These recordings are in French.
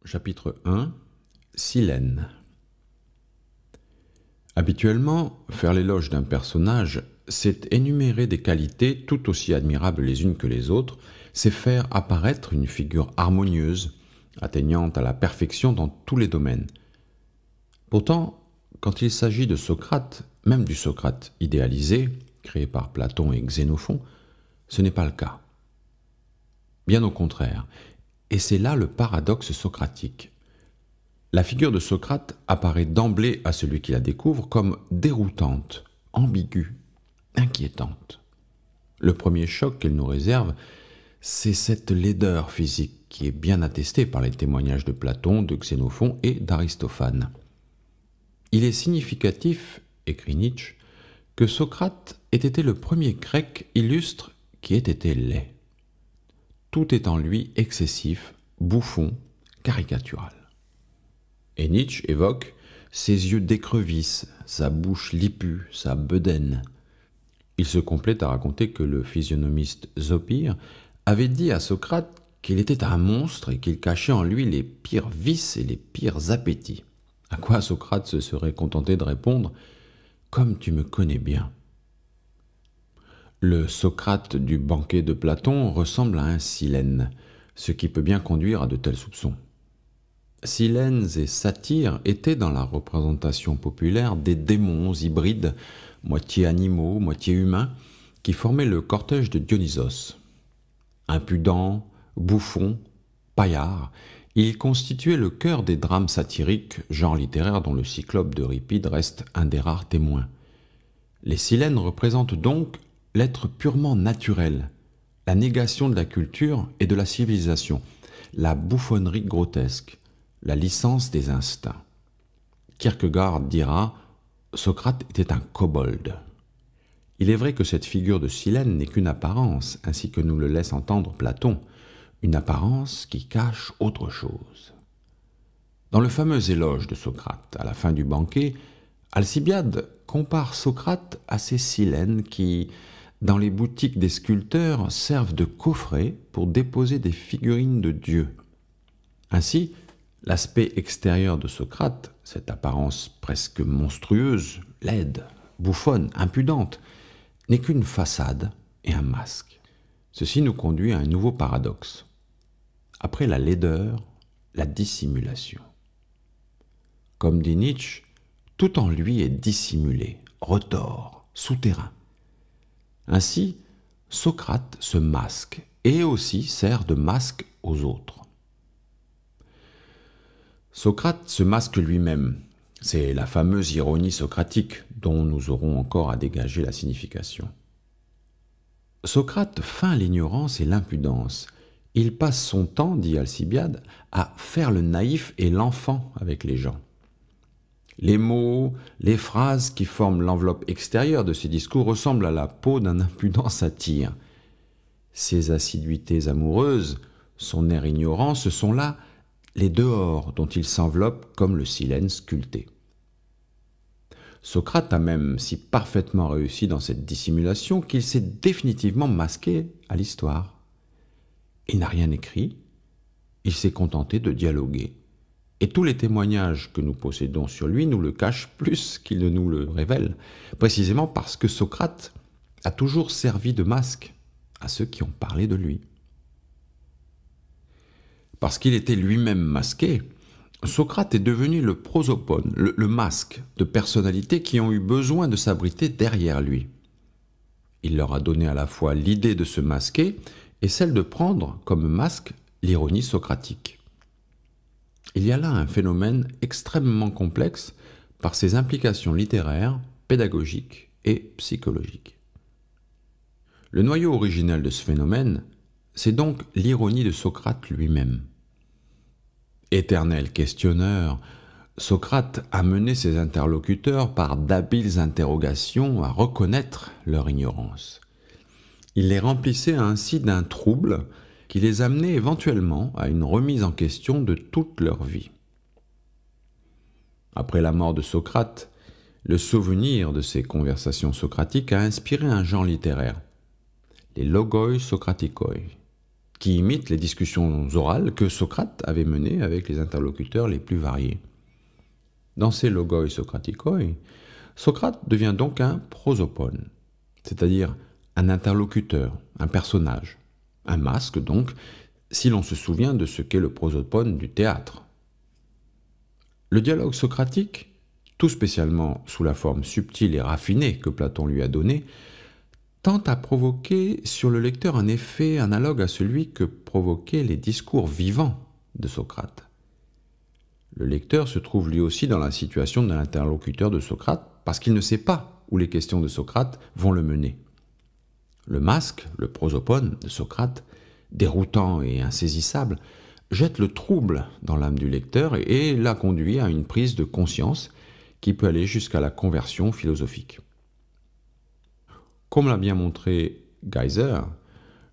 Chapitre 1 Silène. Habituellement, faire l'éloge d'un personnage, c'est énumérer des qualités tout aussi admirables les unes que les autres, c'est faire apparaître une figure harmonieuse, atteignant à la perfection dans tous les domaines. Pourtant, quand il s'agit de Socrate, même du Socrate idéalisé, créé par Platon et Xénophon, ce n'est pas le cas. Bien au contraire, et c'est là le paradoxe socratique. La figure de Socrate apparaît d'emblée à celui qui la découvre comme déroutante, ambiguë, inquiétante. Le premier choc qu'elle nous réserve, c'est cette laideur physique qui est bien attestée par les témoignages de Platon, de Xénophon et d'Aristophane. Il est significatif, écrit Nietzsche, que Socrate ait été le premier grec illustre qui ait été laid. Tout est en lui excessif, bouffon, caricatural. Et Nietzsche évoque ses yeux d'écrevisse, sa bouche lipue, sa bedaine. Il se complète à raconter que le physionomiste Zopyre avait dit à Socrate qu'il était un monstre et qu'il cachait en lui les pires vices et les pires appétits. À quoi Socrate se serait contenté de répondre « Comme tu me connais bien ». Le Socrate du banquet de Platon ressemble à un Silène, ce qui peut bien conduire à de tels soupçons. Silènes et satyres étaient dans la représentation populaire des démons hybrides, moitié animaux, moitié humains, qui formaient le cortège de Dionysos. Impudents, bouffons, paillards, ils constituaient le cœur des drames satiriques, genre littéraire dont le Cyclope d'Euripide reste un des rares témoins. Les Silènes représentent donc l'être purement naturel, la négation de la culture et de la civilisation, la bouffonnerie grotesque, la licence des instincts. Kierkegaard dira « Socrate était un kobold ». Il est vrai que cette figure de Silène n'est qu'une apparence, ainsi que nous le laisse entendre Platon, une apparence qui cache autre chose. Dans le fameux éloge de Socrate, à la fin du banquet, Alcibiade compare Socrate à ces Silènes qui, dans les boutiques des sculpteurs, servent de coffret pour déposer des figurines de dieux. Ainsi, l'aspect extérieur de Socrate, cette apparence presque monstrueuse, laide, bouffonne, impudente, n'est qu'une façade et un masque. Ceci nous conduit à un nouveau paradoxe. Après la laideur, la dissimulation. Comme dit Nietzsche, tout en lui est dissimulé, retors, souterrain. Ainsi, Socrate se masque et aussi sert de masque aux autres. Socrate se masque lui-même. C'est la fameuse ironie socratique dont nous aurons encore à dégager la signification. Socrate feint l'ignorance et l'impudence. Il passe son temps, dit Alcibiade, à faire le naïf et l'enfant avec les gens. Les mots, les phrases qui forment l'enveloppe extérieure de ses discours ressemblent à la peau d'un impudent satyre. Ses assiduités amoureuses, son air ignorant, ce sont là les dehors dont il s'enveloppe comme le Silène sculpté. Socrate a même si parfaitement réussi dans cette dissimulation qu'il s'est définitivement masqué à l'histoire. Il n'a rien écrit, il s'est contenté de dialoguer. Et tous les témoignages que nous possédons sur lui nous le cachent plus qu'ils ne nous le révèlent, précisément parce que Socrate a toujours servi de masque à ceux qui ont parlé de lui. Parce qu'il était lui-même masqué, Socrate est devenu le prosopone, le masque de personnalités qui ont eu besoin de s'abriter derrière lui. Il leur a donné à la fois l'idée de se masquer et celle de prendre comme masque l'ironie socratique. Il y a là un phénomène extrêmement complexe par ses implications littéraires, pédagogiques et psychologiques. Le noyau originel de ce phénomène, c'est donc l'ironie de Socrate lui-même. Éternel questionneur, Socrate a mené ses interlocuteurs par d'habiles interrogations à reconnaître leur ignorance. Il les remplissait ainsi d'un trouble qui les amenait éventuellement à une remise en question de toute leur vie. Après la mort de Socrate, le souvenir de ces conversations socratiques a inspiré un genre littéraire, les logoi socraticoi, qui imite les discussions orales que Socrate avait menées avec les interlocuteurs les plus variés. Dans ses logoi socraticoi, Socrate devient donc un prosopone, c'est-à-dire un interlocuteur, un personnage, un masque donc, si l'on se souvient de ce qu'est le prosopone du théâtre. Le dialogue socratique, tout spécialement sous la forme subtile et raffinée que Platon lui a donnée, tente à provoquer sur le lecteur un effet analogue à celui que provoquaient les discours vivants de Socrate. Le lecteur se trouve lui aussi dans la situation de l'interlocuteur de Socrate parce qu'il ne sait pas où les questions de Socrate vont le mener. Le masque, le prosopone de Socrate, déroutant et insaisissable, jette le trouble dans l'âme du lecteur et la conduit à une prise de conscience qui peut aller jusqu'à la conversion philosophique. Comme l'a bien montré Geiser,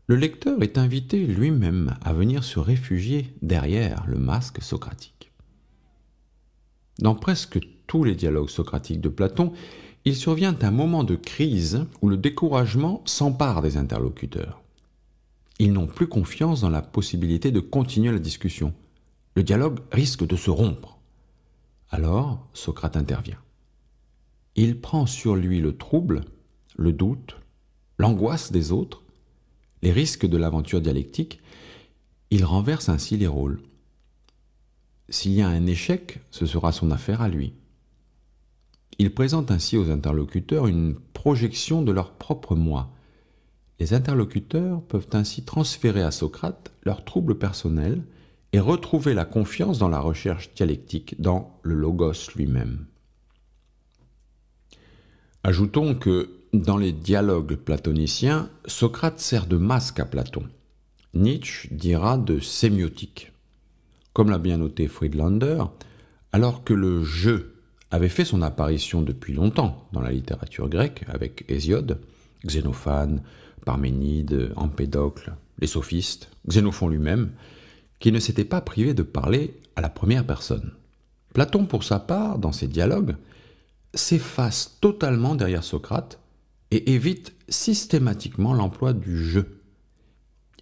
le lecteur est invité lui-même à venir se réfugier derrière le masque socratique. Dans presque tous les dialogues socratiques de Platon, il survient un moment de crise où le découragement s'empare des interlocuteurs. Ils n'ont plus confiance dans la possibilité de continuer la discussion. Le dialogue risque de se rompre. Alors, Socrate intervient. Il prend sur lui le trouble, le doute, l'angoisse des autres, les risques de l'aventure dialectique. Il renverse ainsi les rôles. S'il y a un échec, ce sera son affaire à lui. Il présente ainsi aux interlocuteurs une projection de leur propre moi. Les interlocuteurs peuvent ainsi transférer à Socrate leurs troubles personnels et retrouver la confiance dans la recherche dialectique, dans le logos lui-même. Ajoutons que, dans les dialogues platoniciens, Socrate sert de masque à Platon. Nietzsche dira de sémiotique. Comme l'a bien noté Friedlander, alors que le jeu avait fait son apparition depuis longtemps dans la littérature grecque avec Hésiode, Xénophane, Parménide, Empédocle, les sophistes, Xénophon lui-même, qui ne s'était pas privé de parler à la première personne. Platon, pour sa part, dans ses dialogues, s'efface totalement derrière Socrate et évite systématiquement l'emploi du jeu.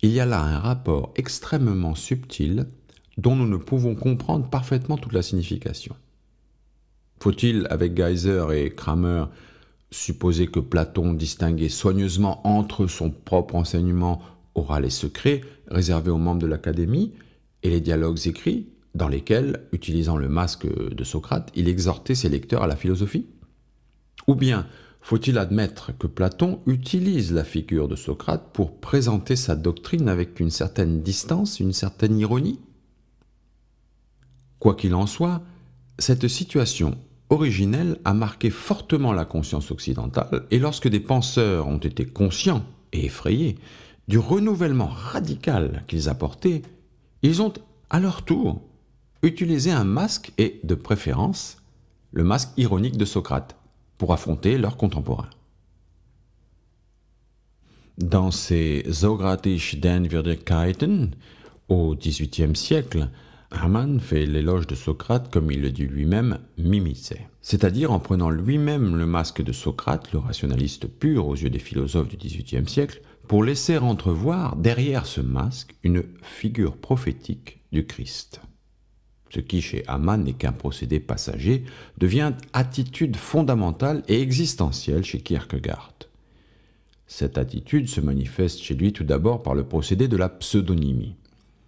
Il y a là un rapport extrêmement subtil dont nous ne pouvons comprendre parfaitement toute la signification. Faut-il, avec Geiser et Kramer, supposer que Platon distinguait soigneusement entre son propre enseignement oral et secret, réservé aux membres de l'Académie, et les dialogues écrits, dans lesquels, utilisant le masque de Socrate, il exhortait ses lecteurs à la philosophie? Ou bien, faut-il admettre que Platon utilise la figure de Socrate pour présenter sa doctrine avec une certaine distance, une certaine ironie? Quoi qu'il en soit, cette situation originelle a marqué fortement la conscience occidentale, et lorsque des penseurs ont été conscients et effrayés du renouvellement radical qu'ils apportaient, ils ont, à leur tour, utilisé un masque et, de préférence, le masque ironique de Socrate, pour affronter leurs contemporains. Dans ses Sokratische Denkwürdigkeiten, au XVIIIe siècle, Hamann fait l'éloge de Socrate, comme il le dit lui-même, mimetisé, c'est-à-dire en prenant lui-même le masque de Socrate, le rationaliste pur aux yeux des philosophes du XVIIIe siècle, pour laisser entrevoir derrière ce masque une figure prophétique du Christ. Ce qui, chez Hamann, n'est qu'un procédé passager, devient attitude fondamentale et existentielle chez Kierkegaard. Cette attitude se manifeste chez lui tout d'abord par le procédé de la pseudonymie.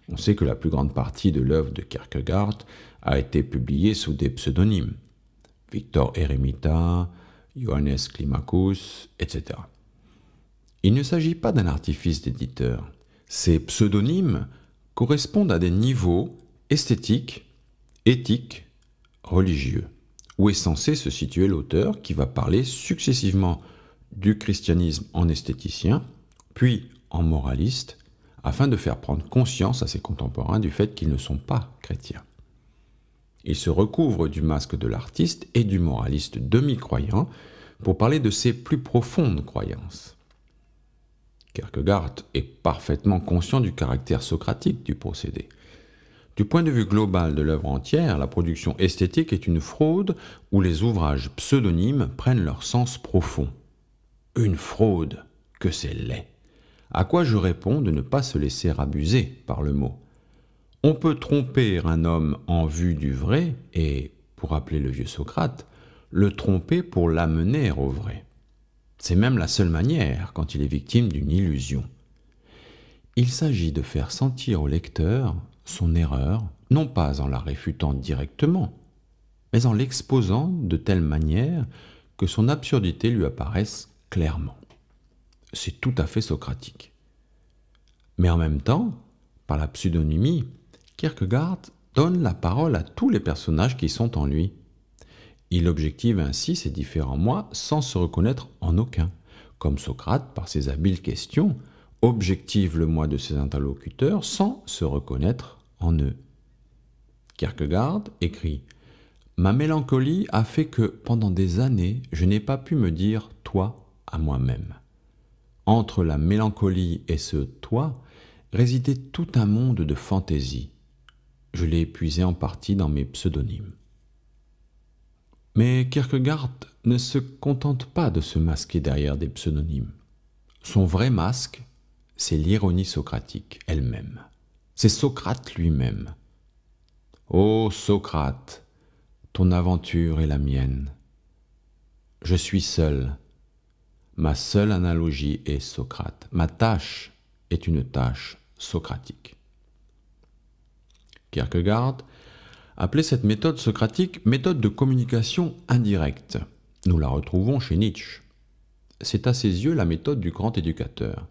On sait que la plus grande partie de l'œuvre de Kierkegaard a été publiée sous des pseudonymes. Victor Eremita, Johannes Climacus, etc. Il ne s'agit pas d'un artifice d'éditeur. Ces pseudonymes correspondent à des niveaux esthétiques, éthiques, religieux, où est censé se situer l'auteur qui va parler successivement du christianisme en esthéticien, puis en moraliste, afin de faire prendre conscience à ses contemporains du fait qu'ils ne sont pas chrétiens. Il se recouvre du masque de l'artiste et du moraliste demi-croyant pour parler de ses plus profondes croyances. Kierkegaard est parfaitement conscient du caractère socratique du procédé. Du point de vue global de l'œuvre entière, la production esthétique est une fraude où les ouvrages pseudonymes prennent leur sens profond. Une fraude, que c'est laid! À quoi je réponds de ne pas se laisser abuser par le mot. On peut tromper un homme en vue du vrai et, pour rappeler le vieux Socrate, le tromper pour l'amener au vrai. C'est même la seule manière quand il est victime d'une illusion. Il s'agit de faire sentir au lecteur son erreur, non pas en la réfutant directement, mais en l'exposant de telle manière que son absurdité lui apparaisse clairement. C'est tout à fait socratique. Mais en même temps, par la pseudonymie, Kierkegaard donne la parole à tous les personnages qui sont en lui. Il objective ainsi ces différents moi sans se reconnaître en aucun, comme Socrate, par ses habiles questions, objective le moi de ses interlocuteurs sans se reconnaître en eux. Kierkegaard écrit « Ma mélancolie a fait que, pendant des années, je n'ai pas pu me dire « toi » à moi-même. Entre la mélancolie et ce « toi » résidait tout un monde de fantaisie. Je l'ai épuisé en partie dans mes pseudonymes. » Mais Kierkegaard ne se contente pas de se masquer derrière des pseudonymes. Son vrai masque, c'est l'ironie socratique elle-même. C'est Socrate lui-même. Ô Socrate, ton aventure est la mienne. Je suis seul. Ma seule analogie est Socrate. Ma tâche est une tâche socratique. Kierkegaard appelait cette méthode socratique méthode de communication indirecte. Nous la retrouvons chez Nietzsche. C'est à ses yeux la méthode du grand éducateur.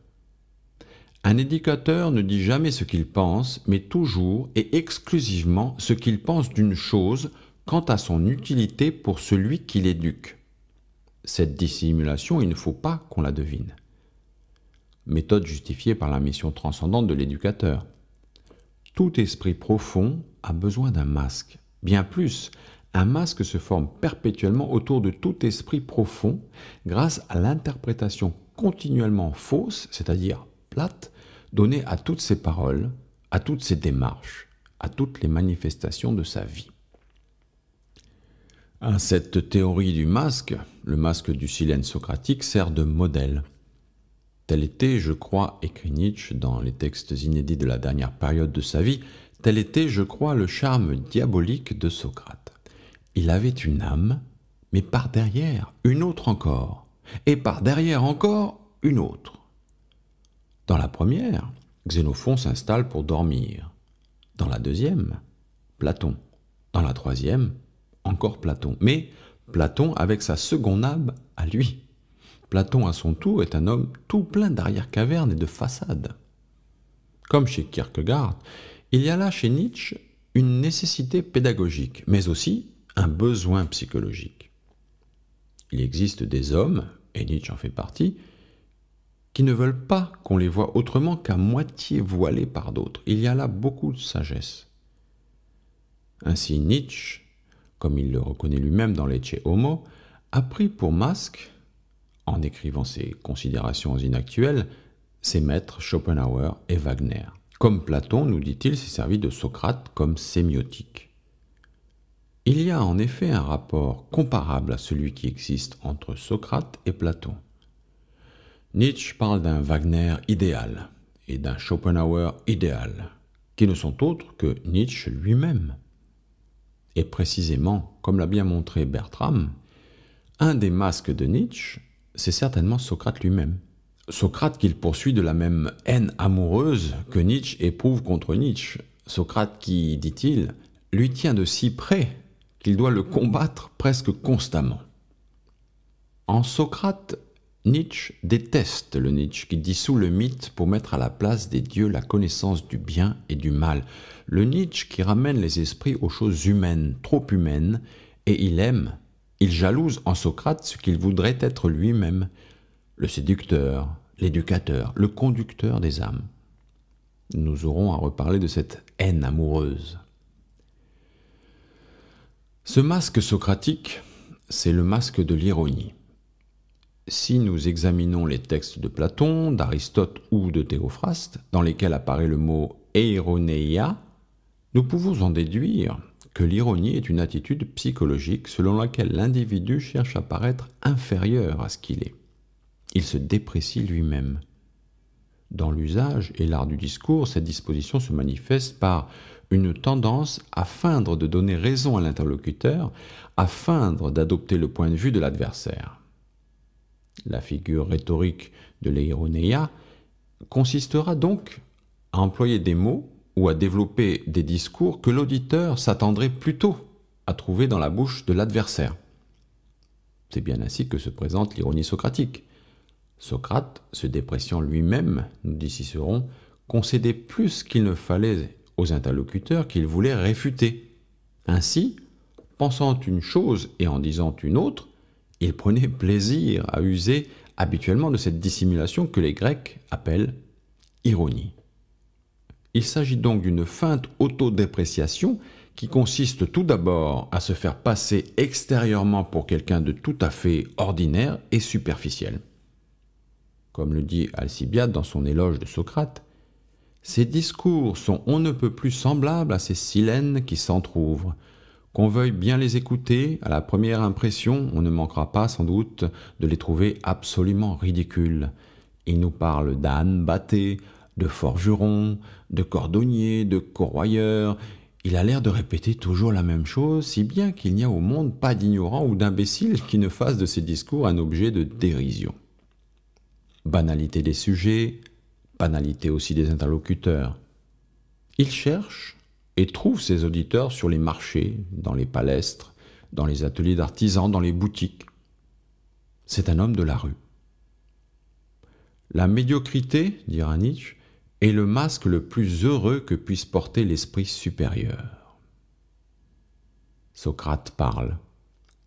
Un éducateur ne dit jamais ce qu'il pense, mais toujours et exclusivement ce qu'il pense d'une chose quant à son utilité pour celui qui l'éduque. Cette dissimulation, il ne faut pas qu'on la devine. Méthode justifiée par la mission transcendante de l'éducateur. Tout esprit profond a besoin d'un masque. Bien plus, un masque se forme perpétuellement autour de tout esprit profond grâce à l'interprétation continuellement fausse, c'est-à-dire plate, donnée à toutes ses paroles, à toutes ses démarches, à toutes les manifestations de sa vie. À cette théorie du masque, le masque du silène socratique sert de modèle. Tel était, je crois, écrit Nietzsche dans les textes inédits de la dernière période de sa vie, tel était, je crois, le charme diabolique de Socrate. Il avait une âme, mais par derrière, une autre encore, et par derrière encore, une autre. Dans la première, Xénophon s'installe pour dormir. Dans la deuxième, Platon. Dans la troisième, encore Platon. Mais Platon avec sa seconde âme à lui. Platon, à son tour, est un homme tout plein d'arrière-cavernes et de façades. Comme chez Kierkegaard, il y a là chez Nietzsche une nécessité pédagogique, mais aussi un besoin psychologique. Il existe des hommes, et Nietzsche en fait partie, qui ne veulent pas qu'on les voie autrement qu'à moitié voilés par d'autres. Il y a là beaucoup de sagesse. Ainsi Nietzsche, comme il le reconnaît lui-même dans l'Ecce Homo, a pris pour masque, en écrivant ses considérations inactuelles, ses maîtres Schopenhauer et Wagner. Comme Platon, nous dit-il, s'est servi de Socrate comme sémiotique. Il y a en effet un rapport comparable à celui qui existe entre Socrate et Platon. Nietzsche parle d'un Wagner idéal et d'un Schopenhauer idéal, qui ne sont autres que Nietzsche lui-même. Et précisément, comme l'a bien montré Bertram, un des masques de Nietzsche, c'est certainement Socrate lui-même. Socrate qu'il poursuit de la même haine amoureuse que Nietzsche éprouve contre Nietzsche. Socrate qui, dit-il, lui tient de si près qu'il doit le combattre presque constamment. En Socrate, Nietzsche déteste le Nietzsche qui dissout le mythe pour mettre à la place des dieux la connaissance du bien et du mal. Le Nietzsche qui ramène les esprits aux choses humaines, trop humaines, et il jalouse en Socrate ce qu'il voudrait être lui-même, le séducteur, l'éducateur, le conducteur des âmes. Nous aurons à reparler de cette haine amoureuse. Ce masque socratique, c'est le masque de l'ironie. Si nous examinons les textes de Platon, d'Aristote ou de Théophraste, dans lesquels apparaît le mot eironeia, nous pouvons en déduire que l'ironie est une attitude psychologique selon laquelle l'individu cherche à paraître inférieur à ce qu'il est. Il se déprécie lui-même. Dans l'usage et l'art du discours, cette disposition se manifeste par une tendance à feindre de donner raison à l'interlocuteur, à feindre d'adopter le point de vue de l'adversaire. La figure rhétorique de l'eironeia consistera donc à employer des mots ou à développer des discours que l'auditeur s'attendrait plutôt à trouver dans la bouche de l'adversaire. C'est bien ainsi que se présente l'ironie socratique. Socrate, se dépréciant lui-même, nous dit Cicéron, concédait plus qu'il ne fallait aux interlocuteurs qu'il voulait réfuter. Ainsi, pensant une chose et en disant une autre, il prenait plaisir à user habituellement de cette dissimulation que les Grecs appellent ironie. Il s'agit donc d'une feinte autodépréciation qui consiste tout d'abord à se faire passer extérieurement pour quelqu'un de tout à fait ordinaire et superficiel. Comme le dit Alcibiade dans son éloge de Socrate, ces discours sont on ne peut plus semblables à ces silènes qui s'entr'ouvrent. Qu'on veuille bien les écouter, à la première impression, on ne manquera pas sans doute de les trouver absolument ridicules. Ils nous parlent d'ânes bâtés, de forgerons, de cordonniers, de corroyeurs. Il a l'air de répéter toujours la même chose, si bien qu'il n'y a au monde pas d'ignorants ou d'imbéciles qui ne fassent de ces discours un objet de dérision. Banalité des sujets, banalité aussi des interlocuteurs. Il cherche et trouve ses auditeurs sur les marchés, dans les palestres, dans les ateliers d'artisans, dans les boutiques. C'est un homme de la rue. La médiocrité, dira Nietzsche, est le masque le plus heureux que puisse porter l'esprit supérieur. Socrate parle,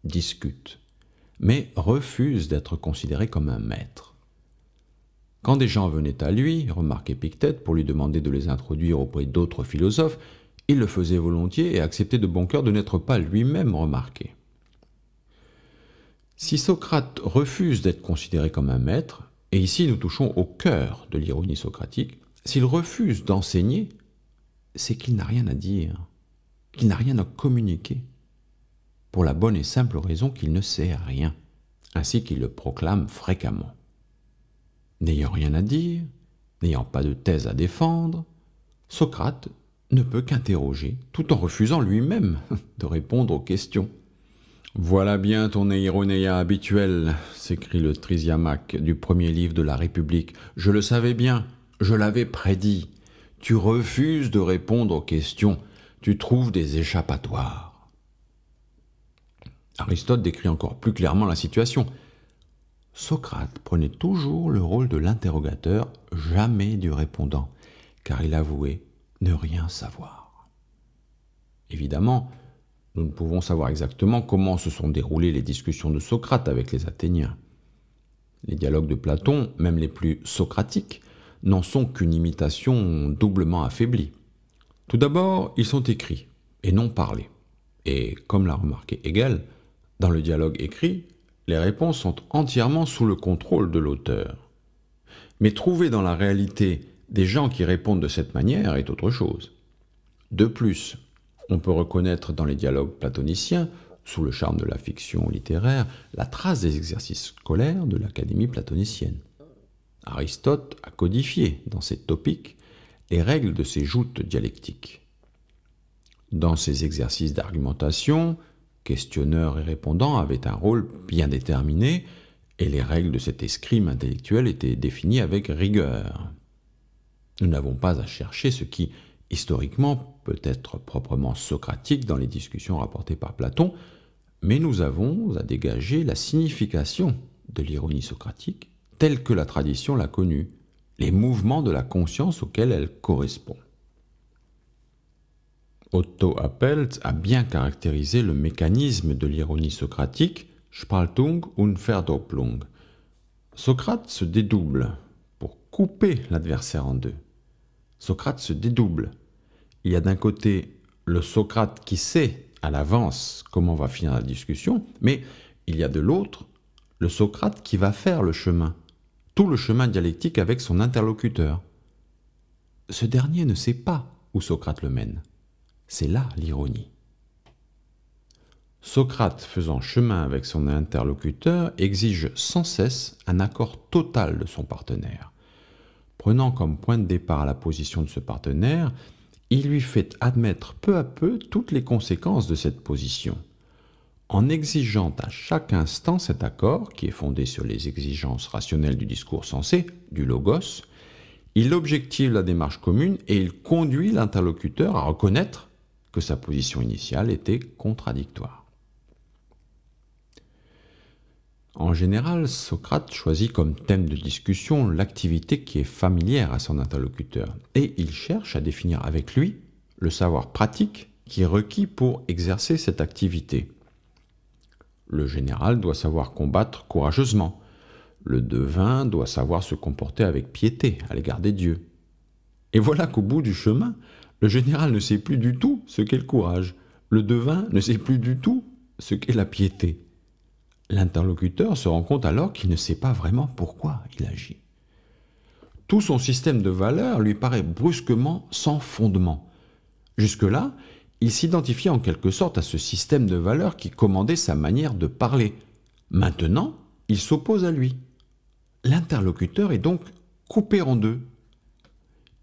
discute, mais refuse d'être considéré comme un maître. Quand des gens venaient à lui, remarque Épictète, pour lui demander de les introduire auprès d'autres philosophes, il le faisait volontiers et acceptait de bon cœur de n'être pas lui-même remarqué. Si Socrate refuse d'être considéré comme un maître, et ici nous touchons au cœur de l'ironie socratique, s'il refuse d'enseigner, c'est qu'il n'a rien à dire, qu'il n'a rien à communiquer, pour la bonne et simple raison qu'il ne sait rien, ainsi qu'il le proclame fréquemment. N'ayant rien à dire, n'ayant pas de thèse à défendre, Socrate ne peut qu'interroger, tout en refusant lui-même de répondre aux questions. « Voilà bien ton eironeia habituelle, s'écrie le Trisiamaque du premier livre de la République. Je le savais bien, je l'avais prédit. Tu refuses de répondre aux questions, tu trouves des échappatoires. » Aristote décrit encore plus clairement la situation. Socrate prenait toujours le rôle de l'interrogateur, jamais du répondant, car il avouait ne rien savoir. Évidemment, nous ne pouvons savoir exactement comment se sont déroulées les discussions de Socrate avec les Athéniens. Les dialogues de Platon, même les plus socratiques, n'en sont qu'une imitation doublement affaiblie. Tout d'abord, ils sont écrits et non parlés. Et comme l'a remarqué Hegel, dans le dialogue écrit, les réponses sont entièrement sous le contrôle de l'auteur. Mais trouver dans la réalité des gens qui répondent de cette manière est autre chose. De plus, on peut reconnaître dans les dialogues platoniciens, sous le charme de la fiction littéraire, la trace des exercices scolaires de l'académie platonicienne. Aristote a codifié dans ses topiques les règles de ces joutes dialectiques. Dans ces exercices d'argumentation, questionneurs et répondants avaient un rôle bien déterminé et les règles de cet escrime intellectuel étaient définies avec rigueur. Nous n'avons pas à chercher ce qui, historiquement, peut être proprement socratique dans les discussions rapportées par Platon, mais nous avons à dégager la signification de l'ironie socratique telle que la tradition l'a connue, les mouvements de la conscience auxquels elle correspond. Otto Appelt a bien caractérisé le mécanisme de l'ironie socratique, Spaltung und Verdopplung. Socrate se dédouble pour couper l'adversaire en deux. Socrate se dédouble. Il y a d'un côté le Socrate qui sait à l'avance comment va finir la discussion, mais il y a de l'autre le Socrate qui va faire le chemin, tout le chemin dialectique avec son interlocuteur. Ce dernier ne sait pas où Socrate le mène. C'est là l'ironie. Socrate, faisant chemin avec son interlocuteur, exige sans cesse un accord total de son partenaire. Prenant comme point de départ la position de ce partenaire, il lui fait admettre peu à peu toutes les conséquences de cette position. En exigeant à chaque instant cet accord, qui est fondé sur les exigences rationnelles du discours sensé, du logos, il objective la démarche commune et il conduit l'interlocuteur à reconnaître que sa position initiale était contradictoire. En général, Socrate choisit comme thème de discussion l'activité qui est familière à son interlocuteur et il cherche à définir avec lui le savoir pratique qui est requis pour exercer cette activité. Le général doit savoir combattre courageusement. Le devin doit savoir se comporter avec piété à l'égard des dieux. Et voilà qu'au bout du chemin, le général ne sait plus du tout ce qu'est le courage. Le devin ne sait plus du tout ce qu'est la piété. L'interlocuteur se rend compte alors qu'il ne sait pas vraiment pourquoi il agit. Tout son système de valeurs lui paraît brusquement sans fondement. Jusque-là, il s'identifiait en quelque sorte à ce système de valeurs qui commandait sa manière de parler. Maintenant, il s'oppose à lui. L'interlocuteur est donc coupé en deux.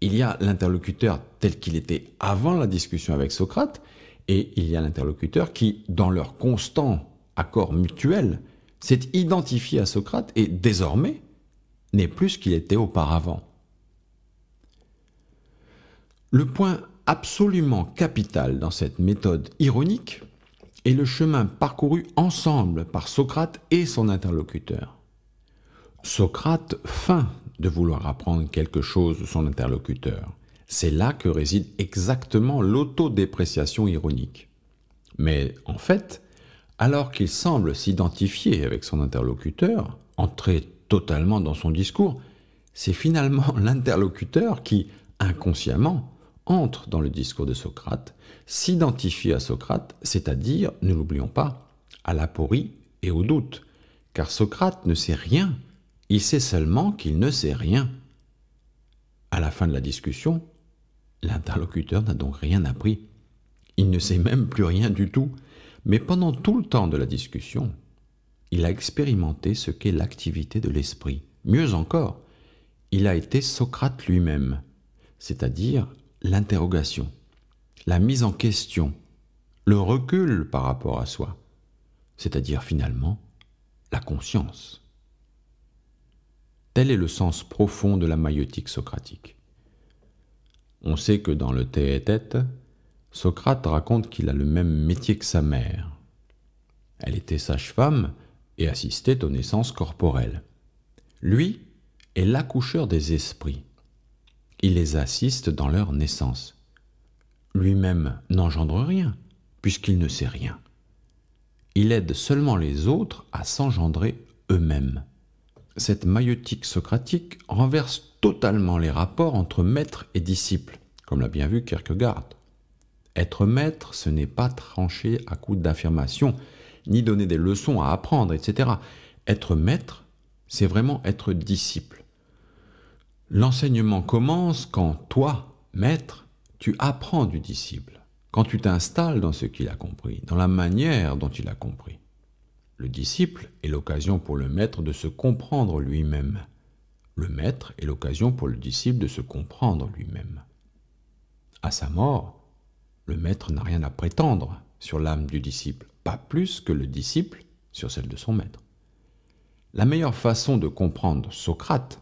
Il y a l'interlocuteur tel qu'il était avant la discussion avec Socrate, et il y a l'interlocuteur qui, dans leur constant accord mutuel, s'est identifié à Socrate et désormais n'est plus ce qu'il était auparavant. Le point absolument capital dans cette méthode ironique est le chemin parcouru ensemble par Socrate et son interlocuteur. Socrate feint de vouloir apprendre quelque chose de son interlocuteur. C'est là que réside exactement l'autodépréciation ironique. Mais en fait, alors qu'il semble s'identifier avec son interlocuteur, entrer totalement dans son discours, c'est finalement l'interlocuteur qui, inconsciemment, entre dans le discours de Socrate, s'identifie à Socrate, c'est-à-dire, ne l'oublions pas, à l'aporie et au doute, car Socrate ne sait rien, il sait seulement qu'il ne sait rien. À la fin de la discussion, l'interlocuteur n'a donc rien appris. Il ne sait même plus rien du tout. Mais pendant tout le temps de la discussion, il a expérimenté ce qu'est l'activité de l'esprit. Mieux encore, il a été Socrate lui-même, c'est-à-dire l'interrogation, la mise en question, le recul par rapport à soi, c'est-à-dire finalement la conscience. Tel est le sens profond de la maïeutique socratique. On sait que dans le Théétète, Socrate raconte qu'il a le même métier que sa mère. Elle était sage-femme et assistait aux naissances corporelles. Lui est l'accoucheur des esprits. Il les assiste dans leur naissance. Lui-même n'engendre rien, puisqu'il ne sait rien. Il aide seulement les autres à s'engendrer eux-mêmes. Cette maïeutique socratique renverse totalement les rapports entre maître et disciple, comme l'a bien vu Kierkegaard. Être maître, ce n'est pas trancher à coups d'affirmations, ni donner des leçons à apprendre, etc. Être maître, c'est vraiment être disciple. L'enseignement commence quand toi, maître, tu apprends du disciple, quand tu t'installes dans ce qu'il a compris, dans la manière dont il a compris. Le disciple est l'occasion pour le maître de se comprendre lui-même. Le maître est l'occasion pour le disciple de se comprendre lui-même. À sa mort, le maître n'a rien à prétendre sur l'âme du disciple, pas plus que le disciple sur celle de son maître. La meilleure façon de comprendre Socrate,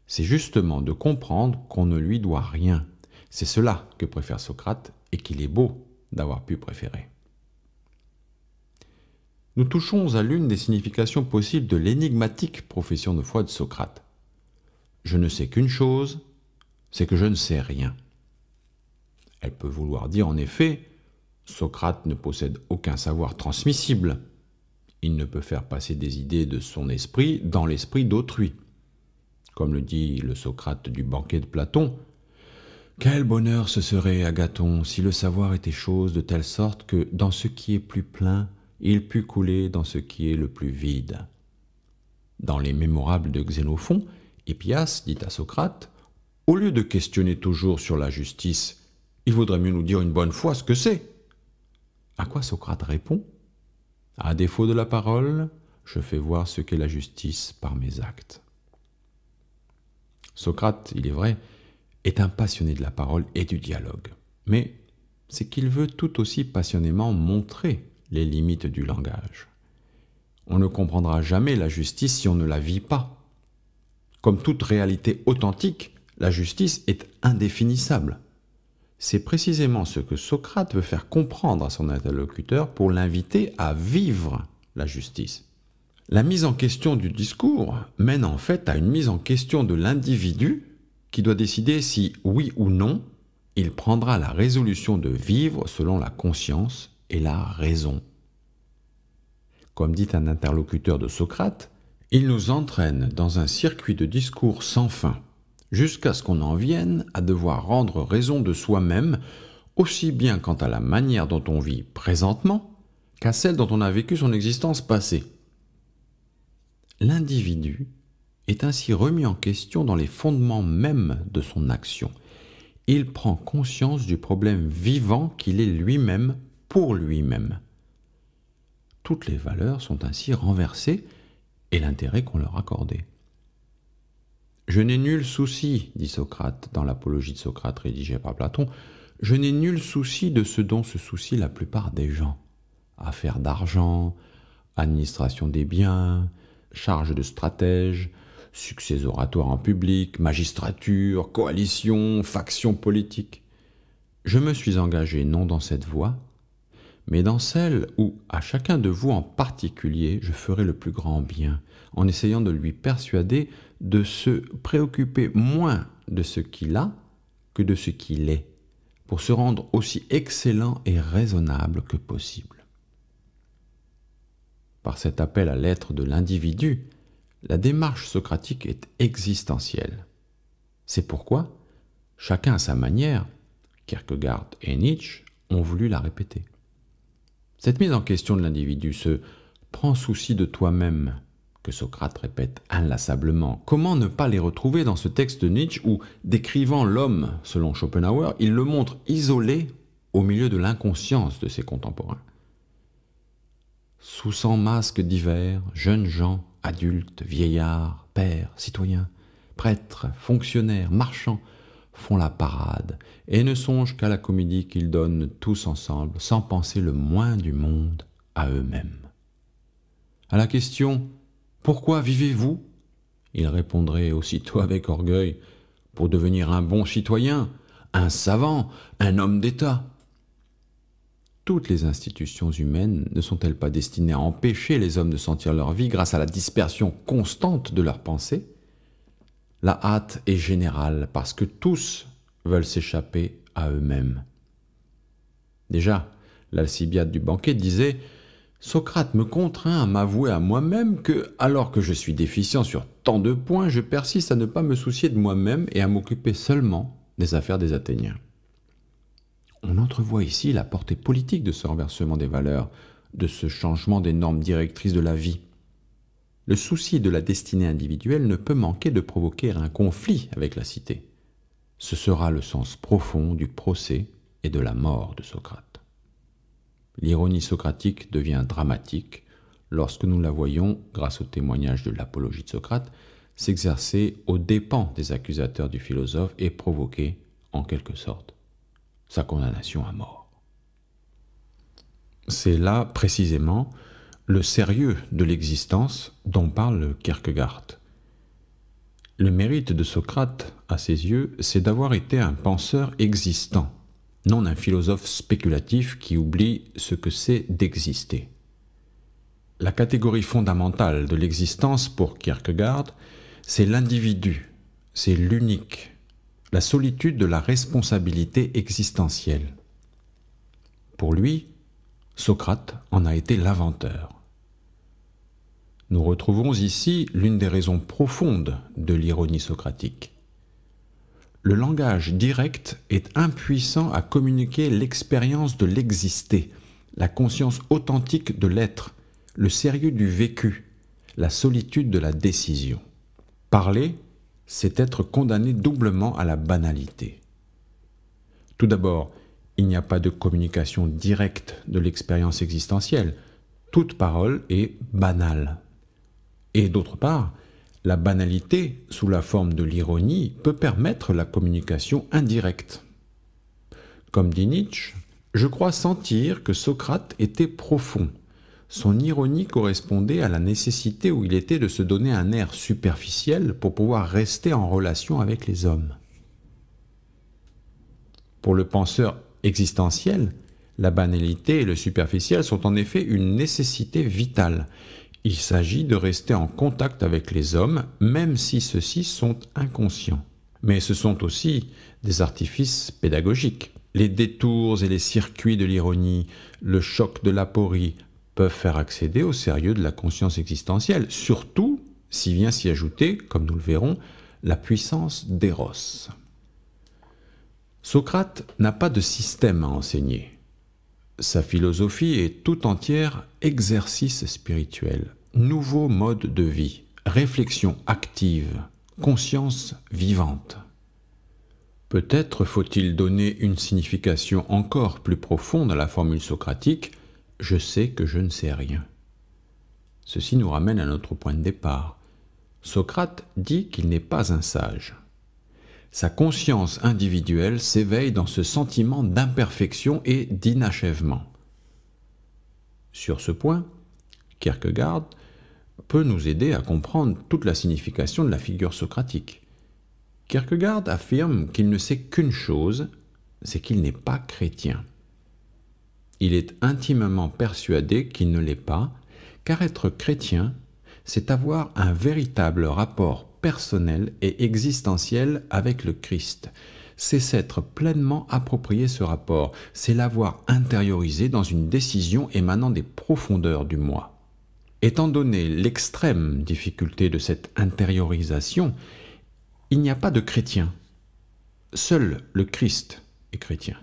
c'est justement de comprendre qu'on ne lui doit rien. C'est cela que préfère Socrate et qu'il est beau d'avoir pu préférer. Nous touchons à l'une des significations possibles de l'énigmatique profession de foi de Socrate. Je ne sais qu'une chose, c'est que je ne sais rien. Elle peut vouloir dire en effet, Socrate ne possède aucun savoir transmissible. Il ne peut faire passer des idées de son esprit dans l'esprit d'autrui. Comme le dit le Socrate du banquet de Platon, « Quel bonheur ce serait, Agathon, si le savoir était chose de telle sorte que, dans ce qui est plus plein, il pût couler dans ce qui est le plus vide. » Dans les Mémorables de Xénophon, Hippias dit à Socrate, « Au lieu de questionner toujours sur la justice, il vaudrait mieux nous dire une bonne fois ce que c'est. » À quoi Socrate répond, « À défaut de la parole, je fais voir ce qu'est la justice par mes actes. » Socrate, il est vrai, est un passionné de la parole et du dialogue. Mais c'est qu'il veut tout aussi passionnément montrer les limites du langage. On ne comprendra jamais la justice si on ne la vit pas. Comme toute réalité authentique, la justice est indéfinissable. C'est précisément ce que Socrate veut faire comprendre à son interlocuteur pour l'inviter à vivre la justice. La mise en question du discours mène en fait à une mise en question de l'individu qui doit décider si, oui ou non, il prendra la résolution de vivre selon la conscience et la raison. Comme dit un interlocuteur de Socrate, il nous entraîne dans un circuit de discours sans fin, jusqu'à ce qu'on en vienne à devoir rendre raison de soi-même, aussi bien quant à la manière dont on vit présentement, qu'à celle dont on a vécu son existence passée. L'individu est ainsi remis en question dans les fondements mêmes de son action. Il prend conscience du problème vivant qu'il est lui-même pour lui-même. Toutes les valeurs sont ainsi renversées et l'intérêt qu'on leur accordait. Je n'ai nul souci, dit Socrate dans l'Apologie de Socrate rédigée par Platon, je n'ai nul souci de ce dont se soucient la plupart des gens. Affaires d'argent, administration des biens, charge de stratège, succès oratoire en public, magistrature, coalition, faction politique. Je me suis engagé non dans cette voie, mais dans celle où, à chacun de vous en particulier, je ferai le plus grand bien, en essayant de lui persuader de se préoccuper moins de ce qu'il a que de ce qu'il est, pour se rendre aussi excellent et raisonnable que possible. Par cet appel à l'être de l'individu, la démarche socratique est existentielle. C'est pourquoi, chacun à sa manière, Kierkegaard et Nietzsche ont voulu la répéter. Cette mise en question de l'individu, ce « prends souci de toi-même » que Socrate répète inlassablement, comment ne pas les retrouver dans ce texte de Nietzsche où, décrivant l'homme selon Schopenhauer, il le montre isolé au milieu de l'inconscience de ses contemporains. Sous 100 masques divers, jeunes gens, adultes, vieillards, pères, citoyens, prêtres, fonctionnaires, marchands, font la parade et ne songent qu'à la comédie qu'ils donnent tous ensemble, sans penser le moins du monde à eux-mêmes. À la question « Pourquoi vivez-vous » ils répondraient aussitôt avec orgueil « Pour devenir un bon citoyen, un savant, un homme d'État ». Toutes les institutions humaines ne sont-elles pas destinées à empêcher les hommes de sentir leur vie grâce à la dispersion constante de leurs pensées ? La hâte est générale parce que tous veulent s'échapper à eux-mêmes. Déjà, l'Alcibiade du banquet disait « Socrate me contraint à m'avouer à moi-même que, alors que je suis déficient sur tant de points, je persiste à ne pas me soucier de moi-même et à m'occuper seulement des affaires des Athéniens. » On entrevoit ici la portée politique de ce renversement des valeurs, de ce changement des normes directrices de la vie. Le souci de la destinée individuelle ne peut manquer de provoquer un conflit avec la cité. Ce sera le sens profond du procès et de la mort de Socrate. L'ironie socratique devient dramatique lorsque nous la voyons, grâce au témoignage de l'Apologie de Socrate, s'exercer aux dépens des accusateurs du philosophe et provoquer, en quelque sorte, sa condamnation à mort. C'est là, précisément, le sérieux de l'existence dont parle Kierkegaard. Le mérite de Socrate, à ses yeux, c'est d'avoir été un penseur existant, non un philosophe spéculatif qui oublie ce que c'est d'exister. La catégorie fondamentale de l'existence pour Kierkegaard, c'est l'individu, c'est l'unique, la solitude de la responsabilité existentielle. Pour lui, Socrate en a été l'inventeur. Nous retrouvons ici l'une des raisons profondes de l'ironie socratique. Le langage direct est impuissant à communiquer l'expérience de l'exister, la conscience authentique de l'être, le sérieux du vécu, la solitude de la décision. Parler, c'est être condamné doublement à la banalité. Tout d'abord, il n'y a pas de communication directe de l'expérience existentielle. Toute parole est banale. Et d'autre part, La banalité, sous la forme de l'ironie, peut permettre la communication indirecte. Comme dit Nietzsche, je crois sentir que Socrate était profond. Son ironie correspondait à la nécessité où il était de se donner un air superficiel pour pouvoir rester en relation avec les hommes. Pour le penseur existentiel, la banalité et le superficiel sont en effet une nécessité vitale. Il s'agit de rester en contact avec les hommes, même si ceux-ci sont inconscients. Mais ce sont aussi des artifices pédagogiques. Les détours et les circuits de l'ironie, le choc de l'aporie peuvent faire accéder au sérieux de la conscience existentielle, surtout si vient s'y ajouter, comme nous le verrons, la puissance d'éros. Socrate n'a pas de système à enseigner. Sa philosophie est tout entière exercice spirituel, nouveau mode de vie, réflexion active, conscience vivante. Peut-être faut-il donner une signification encore plus profonde à la formule socratique « je sais que je ne sais rien ». Ceci nous ramène à notre point de départ. Socrate dit qu'il n'est pas un sage. Sa conscience individuelle s'éveille dans ce sentiment d'imperfection et d'inachèvement. Sur ce point, Kierkegaard peut nous aider à comprendre toute la signification de la figure socratique. Kierkegaard affirme qu'il ne sait qu'une chose, c'est qu'il n'est pas chrétien. Il est intimement persuadé qu'il ne l'est pas, car être chrétien, c'est avoir un véritable rapport personnel et existentiel avec le Christ. C'est s'être pleinement approprié ce rapport, c'est l'avoir intériorisé dans une décision émanant des profondeurs du moi. Étant donné l'extrême difficulté de cette intériorisation, il n'y a pas de chrétien. Seul le Christ est chrétien.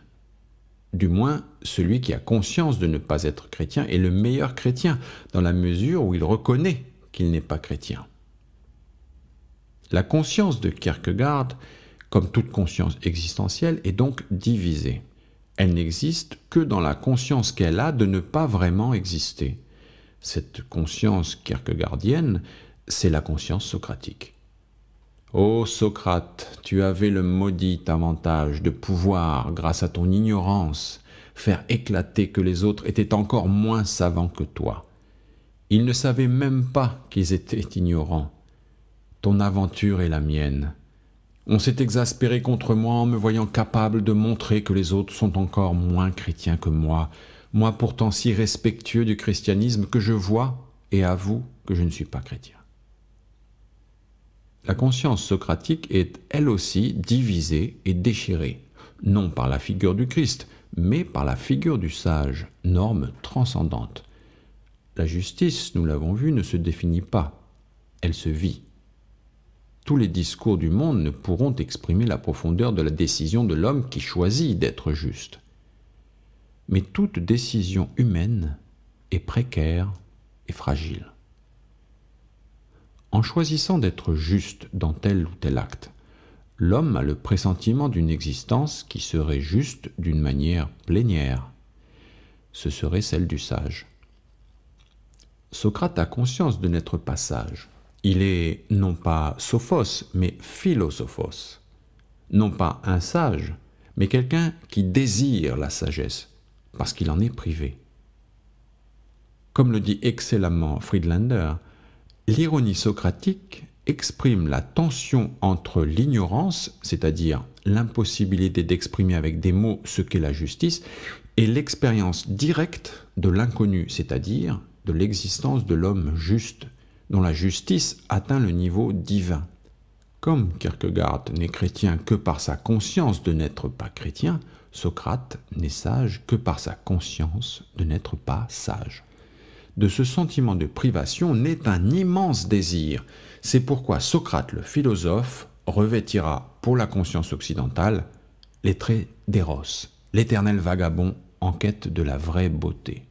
Du moins, celui qui a conscience de ne pas être chrétien est le meilleur chrétien, dans la mesure où il reconnaît qu'il n'est pas chrétien. La conscience de Kierkegaard, comme toute conscience existentielle, est donc divisée. Elle n'existe que dans la conscience qu'elle a de ne pas vraiment exister. Cette conscience kierkegaardienne, c'est la conscience socratique. Ô Socrate, tu avais le maudit avantage de pouvoir, grâce à ton ignorance, faire éclater que les autres étaient encore moins savants que toi. Ils ne savaient même pas qu'ils étaient ignorants. Ton aventure est la mienne. On s'est exaspéré contre moi en me voyant capable de montrer que les autres sont encore moins chrétiens que moi pourtant si respectueux du christianisme que je vois et avoue que je ne suis pas chrétien. La conscience socratique est elle aussi divisée et déchirée, non par la figure du Christ, mais par la figure du sage, norme transcendante. La justice, nous l'avons vu, ne se définit pas, elle se vit. Tous les discours du monde ne pourront exprimer la profondeur de la décision de l'homme qui choisit d'être juste. Mais toute décision humaine est précaire et fragile. En choisissant d'être juste dans tel ou tel acte, l'homme a le pressentiment d'une existence qui serait juste d'une manière plénière. Ce serait celle du sage. Socrate a conscience de n'être pas sage. Il est non pas sophos, mais philosophos. Non pas un sage, mais quelqu'un qui désire la sagesse, parce qu'il en est privé. Comme le dit excellemment Friedlander, l'ironie socratique exprime la tension entre l'ignorance, c'est-à-dire l'impossibilité d'exprimer avec des mots ce qu'est la justice, et l'expérience directe de l'inconnu, c'est-à-dire de l'existence de l'homme juste, dont la justice atteint le niveau divin. Comme Kierkegaard n'est chrétien que par sa conscience de n'être pas chrétien, Socrate n'est sage que par sa conscience de n'être pas sage. De ce sentiment de privation naît un immense désir. C'est pourquoi Socrate le philosophe revêtira pour la conscience occidentale les traits d'éros, l'éternel vagabond en quête de la vraie beauté.